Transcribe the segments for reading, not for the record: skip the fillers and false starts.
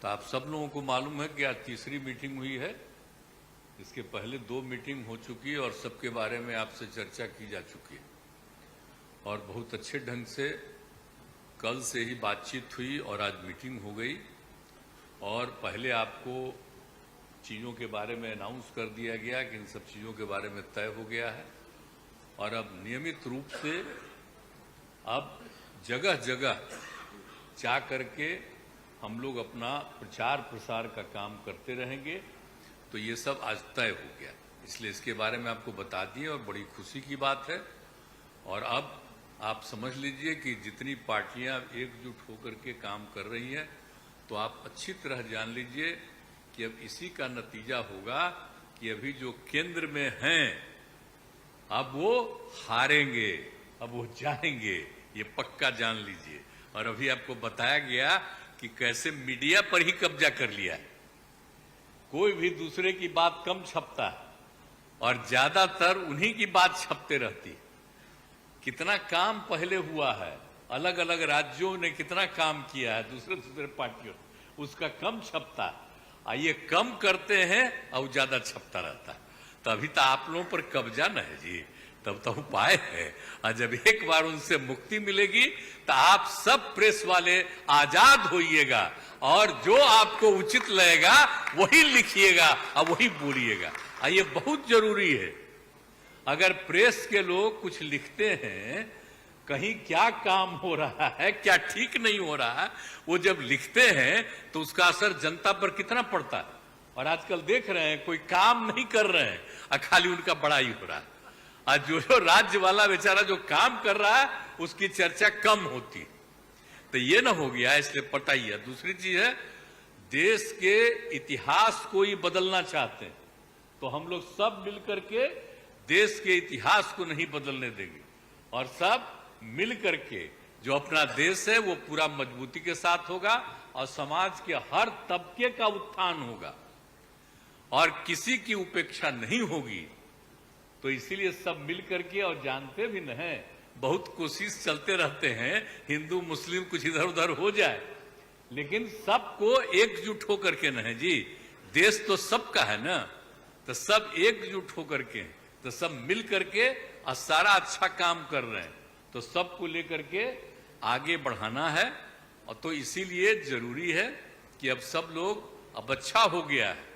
तो आप सब लोगों को मालूम है कि आज तीसरी मीटिंग हुई है। इसके पहले 2 मीटिंग हो चुकी है और सबके बारे में आपसे चर्चा की जा चुकी है और बहुत अच्छे ढंग से कल से ही बातचीत हुई और आज मीटिंग हो गई। और पहले आपको चीज़ों के बारे में अनाउंस कर दिया गया कि इन सब चीज़ों के बारे में तय हो गया है और अब नियमित रूप से अब जगह जगह जा करके हम लोग अपना प्रचार प्रसार का काम करते रहेंगे। तो ये सब आज तय हो गया, इसलिए इसके बारे में आपको बता दिए और बड़ी खुशी की बात है। और अब आप समझ लीजिए कि जितनी पार्टियां एकजुट होकर के काम कर रही हैं, तो आप अच्छी तरह जान लीजिए कि अब इसी का नतीजा होगा कि अभी जो केंद्र में हैं अब वो हारेंगे, अब वो जाएंगे, ये पक्का जान लीजिए। और अभी आपको बताया गया कि कैसे मीडिया पर ही कब्जा कर लिया है, कोई भी दूसरे की बात कम छपता है और ज्यादातर उन्हीं की बात छपते रहती है। कितना काम पहले हुआ है, अलग अलग राज्यों ने कितना काम किया है दूसरे दूसरे पार्टियों, उसका कम छपता है। ये कम करते हैं और ज्यादा छपता रहता है। तभी तो आप लोगों पर कब्जा न है जी, तब तो उपाय है। और जब एक बार उनसे मुक्ति मिलेगी तो आप सब प्रेस वाले आजाद होइएगा और जो आपको उचित लगेगा वही लिखिएगा और वही बोलिएगा। ये बहुत जरूरी है। अगर प्रेस के लोग कुछ लिखते हैं, कहीं क्या काम हो रहा है, क्या ठीक नहीं हो रहा है, वो जब लिखते हैं तो उसका असर जनता पर कितना पड़ता है। और आजकल देख रहे हैं कोई काम नहीं कर रहे हैं और खाली उनका बड़ाई हो रहा है। आज जो राज्य वाला बेचारा जो काम कर रहा है उसकी चर्चा कम होती। तो ये ना हो गया, इसलिए पता ही है। दूसरी चीज है, देश के इतिहास को ही बदलना चाहते हैं तो हम लोग सब मिलकर के देश के इतिहास को नहीं बदलने देंगे और सब मिल करके जो अपना देश है वो पूरा मजबूती के साथ होगा और समाज के हर तबके का उत्थान होगा और किसी की उपेक्षा नहीं होगी। तो इसीलिए सब मिल करके, और जानते भी न हैं, बहुत कोशिश चलते रहते हैं हिंदू मुस्लिम कुछ इधर उधर हो जाए, लेकिन सबको एकजुट होकर के न है जी, देश तो सबका है ना, तो सब एकजुट होकर के, तो सब मिल करके और सारा अच्छा काम कर रहे हैं, तो सबको लेकर के आगे बढ़ाना है। और तो इसीलिए जरूरी है कि अब सब लोग, अब अच्छा हो गया है,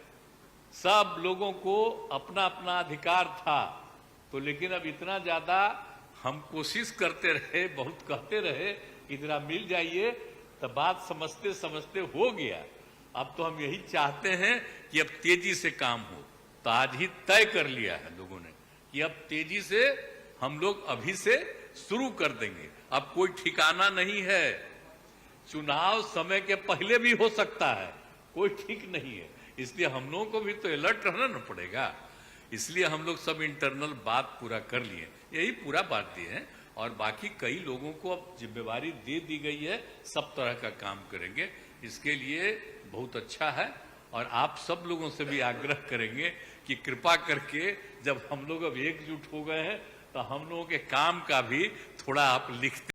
सब लोगों को अपना अपना अधिकार था, तो लेकिन अब इतना ज्यादा हम कोशिश करते रहे, बहुत कहते रहे इधर मिल जाइए, तो बात समझते समझते हो गया। अब तो हम यही चाहते हैं कि अब तेजी से काम हो। तो आज ही तय कर लिया है लोगों ने कि अब तेजी से हम लोग अभी से शुरू कर देंगे। अब कोई ठिकाना नहीं है, चुनाव समय के पहले भी हो सकता है, कोई ठीक नहीं है। इसलिए हम लोगों को भी तो अलर्ट रहना न पड़ेगा। इसलिए हम लोग सब इंटरनल बात पूरा कर लिए, यही पूरा बात दिए हैं। और बाकी कई लोगों को अब जिम्मेवारी दे दी गई है, सब तरह का काम करेंगे। इसके लिए बहुत अच्छा है और आप सब लोगों से भी आग्रह करेंगे कि कृपा करके जब हम लोग अब एकजुट हो गए हैं तो हम लोगों के काम का भी थोड़ा आप लिखते